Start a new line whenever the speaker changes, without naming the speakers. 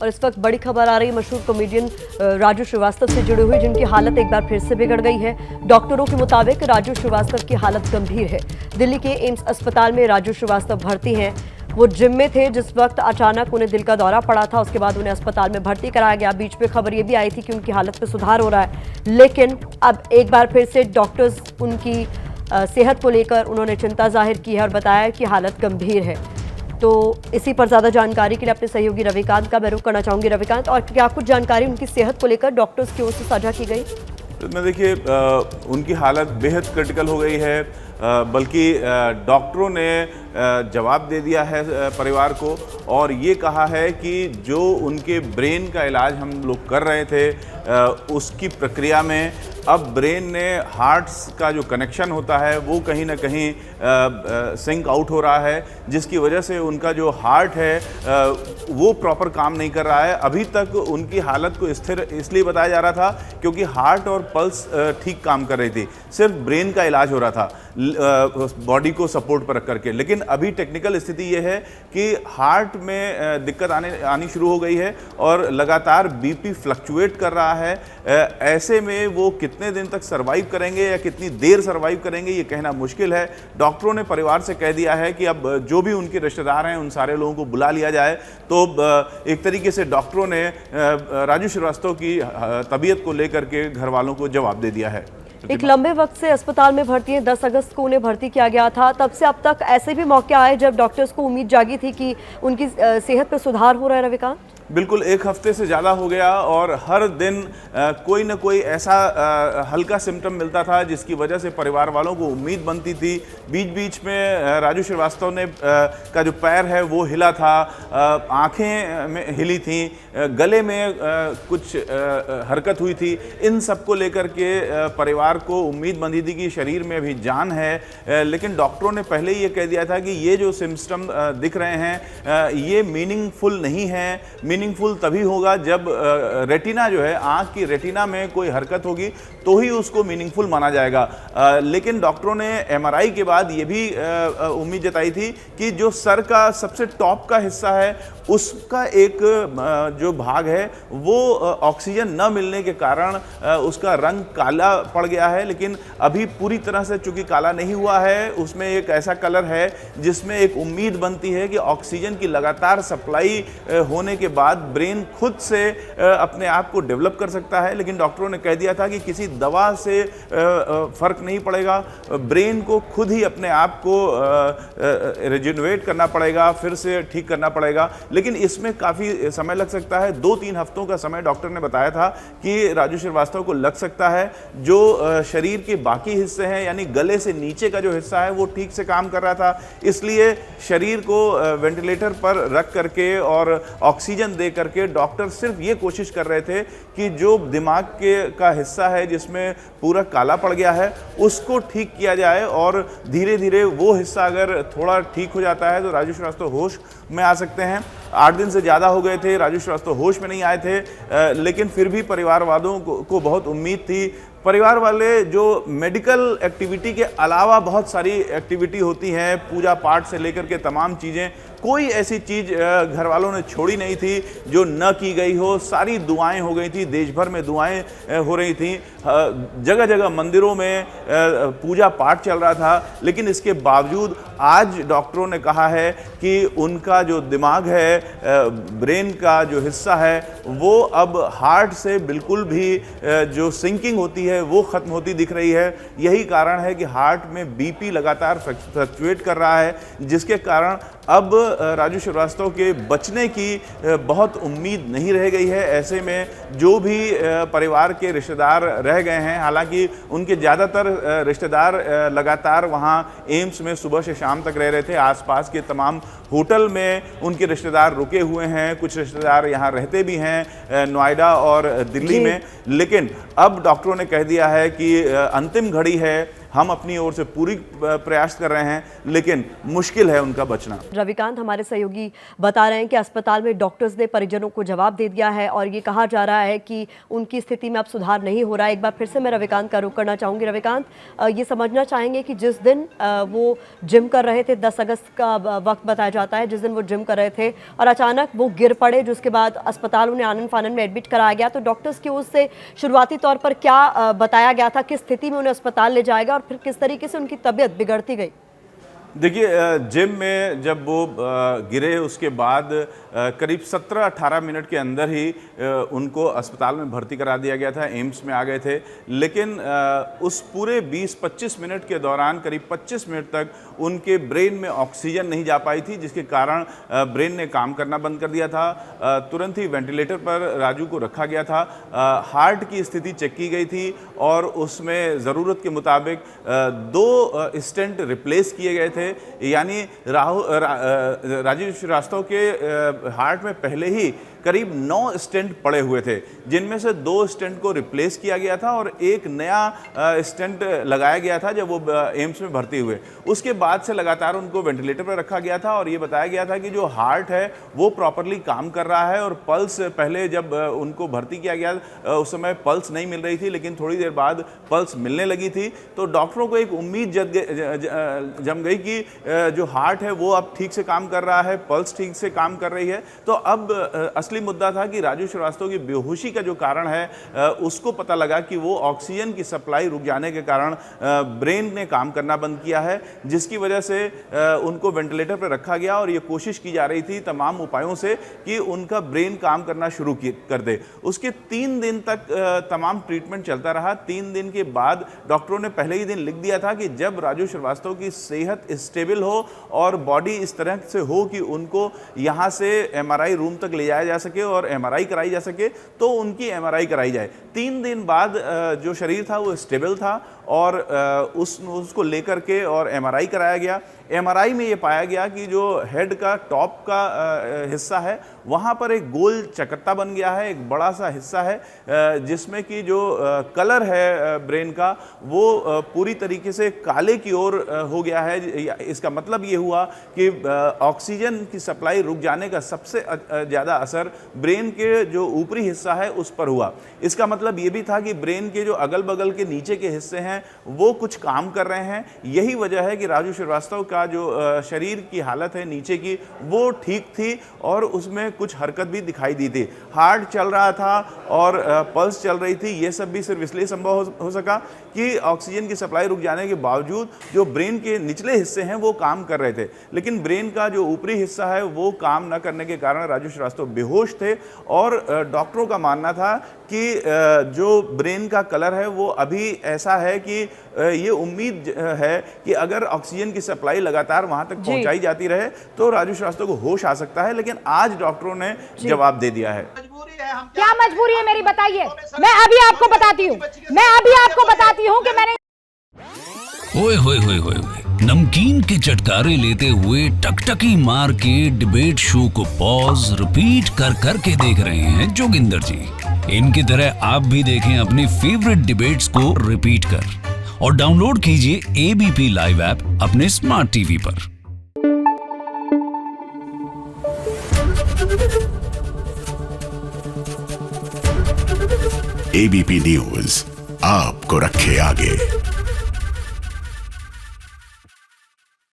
और इस वक्त बड़ी खबर आ रही है मशहूर कॉमेडियन राजू श्रीवास्तव से जुड़ी हुई, जिनकी हालत एक बार फिर से बिगड़ गई है। डॉक्टरों के मुताबिक राजू श्रीवास्तव की हालत गंभीर है। दिल्ली के एम्स अस्पताल में राजू श्रीवास्तव भर्ती हैं। वो जिम में थे जिस वक्त अचानक उन्हें दिल का दौरा पड़ा था। उसके बाद उन्हें अस्पताल में भर्ती कराया गया। बीच में खबर ये भी आई थी कि उनकी हालत में सुधार हो रहा है, लेकिन अब एक बार फिर से डॉक्टर्स उनकी सेहत को लेकर उन्होंने चिंता जाहिर की है और बताया कि हालत गंभीर है। तो इसी पर ज़्यादा जानकारी के लिए अपने सहयोगी रविकांत का मैं रुख करना चाहूँगी। रविकांत, और क्या कुछ जानकारी उनकी सेहत को लेकर डॉक्टर्स की ओर से साझा की गई?
मैं देखिए, उनकी हालत बेहद क्रिटिकल हो गई है, बल्कि डॉक्टरों ने जवाब दे दिया है परिवार को और ये कहा है कि जो उनके ब्रेन का इलाज हम लोग कर रहे थे उसकी प्रक्रिया में अब ब्रेन ने हार्ट्स का जो कनेक्शन होता है वो कहीं ना कहीं सिंक आउट हो रहा है, जिसकी वजह से उनका जो हार्ट है वो प्रॉपर काम नहीं कर रहा है। अभी तक उनकी हालत को स्थिर इसलिए बताया जा रहा था क्योंकि हार्ट और पल्स ठीक काम कर रही थी, सिर्फ ब्रेन का इलाज हो रहा था बॉडी को सपोर्ट पर रख करके। लेकिन अभी टेक्निकल स्थिति ये है कि हार्ट में दिक्कत आनी शुरू हो गई है और लगातार बीपी फ्लक्चुएट कर रहा है। ऐसे में वो कितने दिन तक सर्वाइव करेंगे या कितनी देर सर्वाइव करेंगे ये कहना मुश्किल है। डॉक्टरों ने परिवार से कह दिया है कि अब जो भी उनके रिश्तेदार हैं उन सारे लोगों को बुला लिया जाए। तो एक तरीके से डॉक्टरों ने राजू श्रीवास्तव की तबीयत को लेकर के घर वालों को जवाब दे दिया है।
एक लंबे वक्त से अस्पताल में भर्ती हैं। 10 अगस्त को उन्हें भर्ती किया गया था। तब से अब तक ऐसे भी मौके आए जब डॉक्टर्स को उम्मीद जागी थी कि उनकी सेहत पर सुधार हो रहा है। रविकांत,
बिल्कुल, एक हफ्ते से ज़्यादा हो गया और हर दिन कोई ना कोई ऐसा हल्का सिम्टम मिलता था जिसकी वजह से परिवार वालों को उम्मीद बनती थी। बीच बीच में राजू श्रीवास्तव ने का जो पैर है वो हिला था, आंखें में हिली थी, गले में कुछ हरकत हुई थी। इन सब को लेकर के परिवार को उम्मीद बंधी थी कि शरीर में अभी जान है, लेकिन डॉक्टरों ने पहले ही ये कह दिया था कि ये जो सिम्टम दिख रहे हैं ये मीनिंगफुल नहीं है। मीनिंगफुल तभी होगा जब रेटिना जो है, आंख की रेटिना में कोई हरकत होगी तो ही उसको मीनिंगफुल माना जाएगा। लेकिन डॉक्टरों ने एमआरआई के बाद ये भी उम्मीद जताई थी कि जो सर का सबसे टॉप का हिस्सा है उसका एक जो भाग है वो ऑक्सीजन न मिलने के कारण उसका रंग काला पड़ गया है। लेकिन अभी पूरी तरह से चूंकि काला नहीं हुआ है, उसमें एक ऐसा कलर है जिसमें एक उम्मीद बनती है कि ऑक्सीजन की लगातार सप्लाई होने के बाद ब्रेन खुद से अपने आप को डेवलप कर सकता है। लेकिन डॉक्टरों ने कह दिया था कि किसी दवा से फर्क नहीं पड़ेगा, ब्रेन को खुद ही अपने आप को रिजेनरेट करना पड़ेगा, फिर से ठीक करना पड़ेगा। लेकिन इसमें काफ़ी समय लग सकता है। 2-3 हफ्तों का समय डॉक्टर ने बताया था कि राजू श्रीवास्तव को लग सकता है। जो शरीर के बाकी हिस्से हैं यानी गले से नीचे का जो हिस्सा है वो ठीक से काम कर रहा था, इसलिए शरीर को वेंटिलेटर पर रख करके और ऑक्सीजन दे करके डॉक्टर सिर्फ ये कोशिश कर रहे थे कि जो दिमाग का हिस्सा है जिसमें पूरा काला पड़ गया है उसको ठीक किया जाए और धीरे धीरे वो हिस्सा अगर थोड़ा ठीक हो जाता है तो राजू श्रीवास्तव होश में आ सकते हैं। 8 दिन से ज़्यादा हो गए थे, राजू श्रीवास्तव होश में नहीं आए थे, लेकिन फिर भी परिवार वालों को बहुत उम्मीद थी। परिवार वाले जो मेडिकल एक्टिविटी के अलावा बहुत सारी एक्टिविटी होती हैं, पूजा पाठ से लेकर के तमाम चीज़ें, कोई ऐसी चीज़ घर वालों ने छोड़ी नहीं थी जो न की गई हो। सारी दुआएं हो गई थी, देश भर में दुआएं हो रही थी, जगह जगह मंदिरों में पूजा पाठ चल रहा था। लेकिन इसके बावजूद आज डॉक्टरों ने कहा है कि उनका जो दिमाग है, ब्रेन का जो हिस्सा है वो अब हार्ट से बिल्कुल भी जो सिंकिंग होती है वो ख़त्म होती दिख रही है। यही कारण है कि हार्ट में बीपी लगातार फ्लक्चुएट कर रहा है, जिसके कारण अब राजू श्रीवास्तव के बचने की बहुत उम्मीद नहीं रह गई है। ऐसे में जो भी परिवार के रिश्तेदार रह गए हैं, हालांकि उनके ज़्यादातर रिश्तेदार लगातार वहां एम्स में सुबह से शाम तक रह रहे थे। आसपास के तमाम होटल में उनके रिश्तेदार रुके हुए हैं, कुछ रिश्तेदार यहाँ रहते भी हैं नोएडा और दिल्ली में। लेकिन अब डॉक्टरों ने कह दिया है कि अंतिम घड़ी है, हम अपनी ओर से पूरी प्रयास कर रहे हैं, लेकिन मुश्किल है उनका बचना।
रविकांत, हमारे सहयोगी बता रहे हैं कि अस्पताल में डॉक्टर्स ने परिजनों को जवाब दे दिया है और ये कहा जा रहा है कि उनकी स्थिति में अब सुधार नहीं हो रहा है। एक बार फिर से मैं रविकांत का रुख करना चाहूंगी। रविकांत, ये समझना चाहेंगे कि जिस दिन वो जिम कर रहे थे, 10 अगस्त का वक्त बताया जाता है, जिस दिन वो जिम कर रहे थे और अचानक वो गिर पड़े, जिसके बाद अस्पताल उन्हें आनन फानन में एडमिट कराया गया, तो डॉक्टर्स की ओर से शुरुआती तौर पर क्या बताया गया था, किस स्थिति में उन्हें अस्पताल ले जाएगा और फिर किस तरीके से उनकी तबीयत बिगड़ती गई?
देखिए, जिम में जब वो गिरे उसके बाद करीब 17-18 मिनट के अंदर ही उनको अस्पताल में भर्ती करा दिया गया था, एम्स में आ गए थे। लेकिन उस पूरे 20-25 मिनट के दौरान करीब 25 मिनट तक उनके ब्रेन में ऑक्सीजन नहीं जा पाई थी, जिसके कारण ब्रेन ने काम करना बंद कर दिया था। तुरंत ही वेंटिलेटर पर राजू को रखा गया था। हार्ट की स्थिति चेक की गई थी और उसमें ज़रूरत के मुताबिक 2 स्टेंट रिप्लेस किए गए थे। यानी राजीव श्रीवास्तव के हार्ट में पहले ही करीब 9 स्टेंट पड़े हुए थे, जिनमें से 2 स्टेंट को रिप्लेस किया गया था और एक नया स्टेंट लगाया गया था जब वो एम्स में भर्ती हुए। उसके बाद से लगातार उनको वेंटिलेटर पर रखा गया था और ये बताया गया था कि जो हार्ट है वो प्रॉपरली काम कर रहा है और पल्स, पहले जब उनको भर्ती किया गया उस समय पल्स नहीं मिल रही थी, लेकिन थोड़ी देर बाद पल्स मिलने लगी थी। तो डॉक्टरों को एक उम्मीद जम गई कि जो हार्ट है वो अब ठीक से काम कर रहा है, पल्स ठीक से काम कर रही है। तो अब असली मुद्दा था कि राजू श्रीवास्तव की बेहोशी का जो कारण है उसको पता लगा कि वो ऑक्सीजन की सप्लाई रुक जाने के कारण ब्रेन ने काम करना बंद किया है, जिसकी वजह से उनको वेंटिलेटर पर रखा गया और ये कोशिश की जा रही थी तमाम उपायों से कि उनका ब्रेन काम करना शुरू कर दे। उसके 3 दिन तक तमाम ट्रीटमेंट चलता रहा। 3 दिन के बाद डॉक्टरों ने पहले ही दिन लिख दिया था कि जब राजू श्रीवास्तव की सेहत स्टेबल हो और बॉडी इस तरह से हो कि उनको यहाँ से MRI रूम तक ले जाया जा सके और MRI कराई जा सके, तो उनकी MRI कराई जाए। 3 दिन बाद जो शरीर था वो स्टेबल था और उसको लेकर के और MRI कराया गया। MRI में ये पाया गया कि जो हेड का टॉप का हिस्सा है वहाँ पर एक गोल चकत्ता बन गया है, एक बड़ा सा हिस्सा है जिसमें कि जो कलर है ब्रेन का वो पूरी तरीके से काले की ओर हो गया है। इसका मतलब ये हुआ कि ऑक्सीजन की सप्लाई रुक जाने का सबसे ज़्यादा असर ब्रेन के जो ऊपरी हिस्सा है उस पर हुआ। इसका मतलब ये भी था कि ब्रेन के जो अगल बगल के नीचे के हिस्से हैं वो कुछ काम कर रहे हैं। यही वजह है कि राजू श्रीवास्तव का जो शरीर की हालत है नीचे की वो ठीक थी और उसमें कुछ हरकत भी दिखाई दी थी। हार्ट चल रहा था और पल्स चल रही थी। ये सब भी सिर्फ इसलिए संभव हो सका कि ऑक्सीजन की सप्लाई रुक जाने के बावजूद जो ब्रेन के निचले हिस्से हैं वो काम कर रहे थे, लेकिन ब्रेन का जो ऊपरी हिस्सा है वो काम न करने के कारण राजू श्रीवास्तव बेहोश थे। और डॉक्टरों का मानना था कि जो ब्रेन का कलर है वो अभी ऐसा है कि ये उम्मीद है कि अगर ऑक्सीजन की सप्लाई लगातार वहां तक पहुंचाई जाती रहे तो राजू श्रीवास्तव को होश आ सकता है। लेकिन आज डॉक्टरों ने जवाब दे दिया है।
क्या मजबूरी है मेरी, बताइए। मैं अभी आपको बताती हूँ कि मैंने
ओए होए होए होए नमकीन के चटकारे लेते हुए टकटकी मार के डिबेट शो को पॉज रिपीट कर करके देख रहे हैं जोगिंदर जी। इनकी तरह आप भी देखें अपने फेवरेट डिबेट्स को रिपीट कर और डाउनलोड कीजिए ABP लाइव ऐप अपने स्मार्ट टीवी पर।
ABP न्यूज आपको रखे आगे।